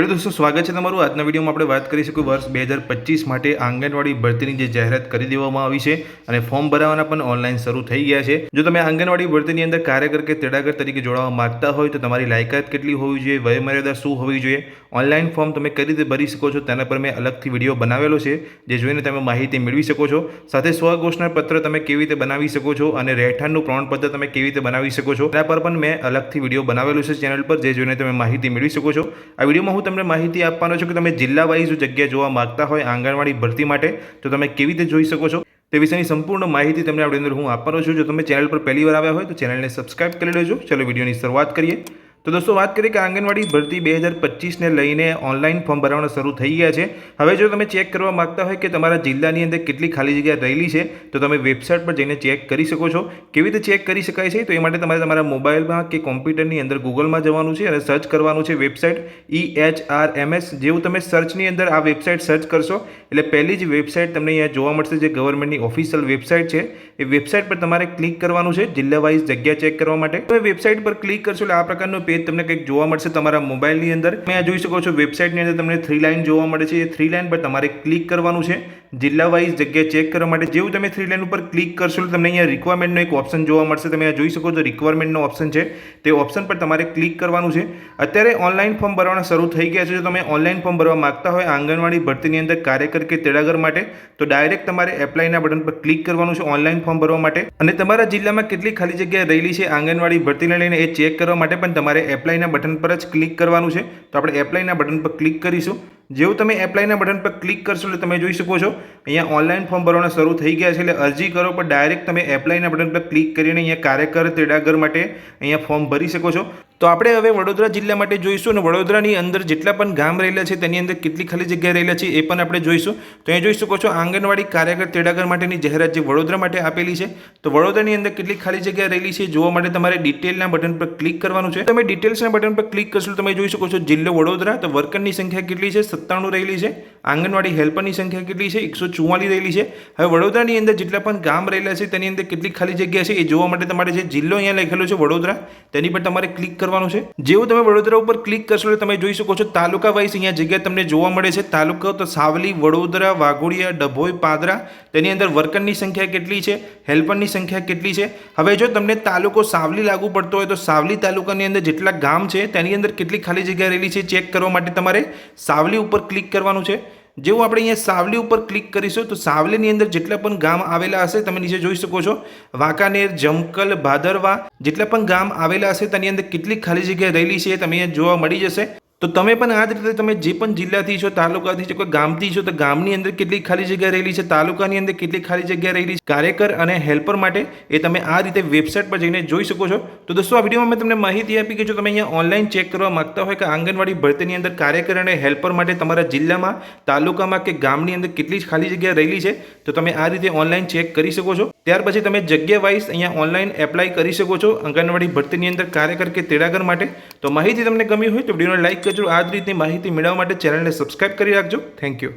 दोस्तों स्वागत है तमाરું આજના વિડીયોમાં આપણે વાત કરીશું કે વર્ષ 2025 માટે આંગણવાડી ભરતીની જે જાહેરાત કરી દેવામાં આવી છે અને ફોર્મ ભરવાના પણ ઓનલાઈન શરૂ થઈ ગયા છે। જો તમે આંગણવાડી ભરતીની અંદર કાર્યકર કે તેડાગર તરીકે જોડાવા માંગતા હોય તો તમારી લાયકાત કેટલી હોવી જોઈએ, વયમર્યાદા શું હોવી જોઈએ, ઓનલાઈન ફોર્મ તમે કઈ રીતે ભરી શકો છો તેના પર મેં અલગથી વિડીયો બનાવેલો છે જે જોઈને તમે માહિતી મેળવી શકો છો। સાથે સ્વઘોષણા પત્ર તમે કેવી રીતે બનાવી શકો છો અને રહેઠાણનું પ્રમાણપત્ર તમે કેવી રીતે બનાવી શકો છો તેના પર પણ મેં અલગથી વિડીયો બનાવેલો છે ચેનલ પર જે જોઈને તમે માહિતી મેળવી શકો છો। આ વિડીયોમાં હું તમને માહિતી આપવાનો છું કે તમે જિલ્લા વાઇઝ જગ્યા જોવા માંગતા હોય આંગણવાડી ભરતી માટે તો તમે કેવી રીતે જોઈ શકો છો તે વિશેની સંપૂર્ણ માહિતી તમને આ વિડીયોની અંદર હું આપવાનો છું। જો તમે ચેનલ પર પહેલી વાર આવ્યા હોય તો ચેનલને સબસ્ક્રાઇબ કરી લેજો। ચલો વિડીયોની શરૂઆત કરીએ। તો दोस्तों बात करिए कि आंगणवाड़ी भर्ती 2025 ने लईने ऑनलाइन फॉर्म भरवाना शुरू थई गया है। हवे जो तमे चेक करवा मांगता हो कि तमारा जिल्लानी अंदर केटली खाली जग्या रहेली है तो तमे वेबसाइट पर जईने चेक करी सको छो। केवी रीते चेक करी शकाय छे तो ए माटे तमारे तमारा मोबाइलमां के कॉम्प्यूटरनी अंदर गूगलमां जवानुं छे अने सर्च करवानुं छे वेबसाइट EHRMS। जेवुं तमे सर्चनी अंदर आ वेबसाइट सर्च करशो એટલે પહેલી જ વેબસાઇટ તમને અહીંયા જોવા મળશે જે ગવર્મેન્ટની ઓફિશિયલ વેબસાઇટ છે। એ વેબસાઇટ પર તમારે ક્લિક કરવાનું છે જિલ્લા વાઇઝ જગ્યા ચેક કરવા માટે। તો વેબસાઇટ પર ક્લિક કરશો એટલે આ પ્રકારનું પેજ તમને કંઈક જોવા મળશે તમારા મોબાઈલની અંદર। તમે આ જોઈ શકો છો વેબસાઇટની અંદર તમને 3 લાઇન જોવા મળે છે। એ 3 લાઇન પર તમારે ક્લિક કરવાનું છે જિલ્લા વાઇઝ જગ્યા ચેક કરવા માટે। જેવું તમે 3 લાઇન ઉપર ક્લિક કરશો એટલે તમને અહીંયા રિક્વાયરમેન્ટનો એક ઓપ્શન જોવા મળશે। તમે આ જોઈ શકો છો રિક્વાયરમેન્ટનો ઓપ્શન છે તે ઓપ્શન પર તમારે ક્લિક કરવાનું છે। અત્યારે ઓનલાઈન ફોર્મ ભરવાના શરૂ થઈ ગયા છે। જો તમે ઓનલાઈન ફોર્મ ભરવા માંગતા હોય આંગણવાડી ભરતીની અંદર કાર્યકર કે તેડાગર માટે તો ડાયરેક્ટ તમારે એપ્લાયના બટન પર ક્લિક કરવાનું છે ઓનલાઈન ફોર્મ ભરવા માટે। અને તમારા જિલ્લામાં કેટલી ખાલી જગ્યા રહેલી છે આંગણવાડી ભરતીને લઈને એ ચેક કરવા માટે પણ તમારે એપ્લાયના બટન પર જ ક્લિક કરવાનું છે। તો આપણે એપ્લાયના બટન પર ક્લિક કરીશું। જેવું તમે એપ્લાયના બટન પર ક્લિક કરશો એટલે તમે જોઈ શકો છો અહીંયા ઓનલાઈન ફોર્મ ભરવાના શરૂ થઈ ગયા છે। એટલે અરજી કરો પર ડાયરેક્ટ તમે એપ્લાયના બટન પર ક્લિક કરીને અહીંયા કાર્યકર તેડાગર માટે અહીંયા ફોર્મ ભરી શકો છો। તો આપણે હવે વડોદરા જિલ્લા માટે જોઈશું અને વડોદરાની અંદર જેટલા પણ ગામ રહેલા છે તેની અંદર કેટલી ખાલી જગ્યા રહેલા છે એ પણ આપણે જોઈશું। તો અહીં જોઈ શકો છો આંગણવાડી કાર્યકર તેડાગર માટેની જાહેરાત જે વડોદરા માટે આપેલી છે। તો વડોદરાની અંદર કેટલી ખાલી જગ્યા રહેલી છે જોવા માટે તમારે ડિટેલના બટન પર ક્લિક કરવાનું છે। તમે ડિટેલ્સના બટન પર ક્લિક કરશો તમે જોઈ શકો છો જિલ્લો વડોદરા। તો વર્કરની સંખ્યા કેટલી છે 97 રહેલી છે। આંગણવાડી હેલ્પરની સંખ્યા કેટલી છે 144 રહેલી છે। હવે વડોદરાની અંદર જેટલા પણ ગામ રહેલા છે તેની અંદર કેટલી ખાલી જગ્યા છે એ જોવા માટે તમારે જે જિલ્લો અહીંયા લખેલો છે વડોદરા તેની પર તમારે ક્લિક કરવાનું છે। જેવું તમે વડોદરા ઉપર ક્લિક કરશો એટલે તમે જોઈ શકો છો તાલુકા વાઇઝ અહીંયા જગ્યા તમને જોવા મળે છે। તાલુકા તો સાવલી, વડોદરા, વાઘોડિયા, ડભોઈ, પાદરા। તેની અંદર વર્કરની સંખ્યા કેટલી છે, હેલ્પરની સંખ્યા કેટલી છે। હવે જો તમને તાલુકો સાવલી લાગુ પડતો હોય તો સાવલી તાલુકાની અંદર જેટલા ગામ છે તેની અંદર કેટલી ખાલી જગ્યા રહેલી છે ચેક કરવા માટે તમારે સાવલી ઉપર ક્લિક કરવાનું છે। જેવું આપણે અહીંયા સાવલી ઉપર ક્લિક કરીશું તો સાવલીની અંદર જેટલા પણ ગામ આવેલા હશે તમે નીચે જોઈ શકો છો વાંકાનેર, જમકલ, ભાદરવા જેટલા પણ ગામ આવેલા હશે તેની અંદર કેટલી ખાલી જગ્યા રહેલી છે તમે અહીંયા જોવા મળી જશે। તો તમે પણ આ જ રીતે તમે જે પણ જિલ્લાથી છો, તાલુકાથી છો, કોઈ ગામથી છો તો ગામની અંદર કેટલી ખાલી જગ્યા રહેલી છે, તાલુકાની અંદર કેટલી ખાલી જગ્યા રહેલી છે કાર્યકર અને હેલ્પર માટે એ તમે આ રીતે વેબસાઇટ પર જઈને જોઈ શકો છો। તો દોસ્તો આ વિડીયોમાં મેં તમને માહિતી આપી કે જો તમે અહીંયા ઓનલાઈન ચેક કરવા માંગતા હોય કે આંગણવાડી ભરતીની અંદર કાર્યકર અને હેલ્પર માટે તમારા જિલ્લામાં, તાલુકામાં કે ગામની અંદર કેટલી ખાલી જગ્યા રહેલી છે તો તમે આ રીતે ઓનલાઈન ચેક કરી શકો છો। ત્યાર પછી તમે જગ્યા વાઇઝ અહીંયા ઓનલાઈન એપ્લાય કરી શકો છો આંગણવાડી ભરતીની અંદર કાર્યકર કે તેડાગર માટે। તો માહિતી તમને ગમી હોય તો વિડીયોને લાઈક કરજો। આ જ રીતની માહિતી મેળવવા માટે ચેનલને સબસ્ક્રાઇબ કરી રાખજો। Thank you.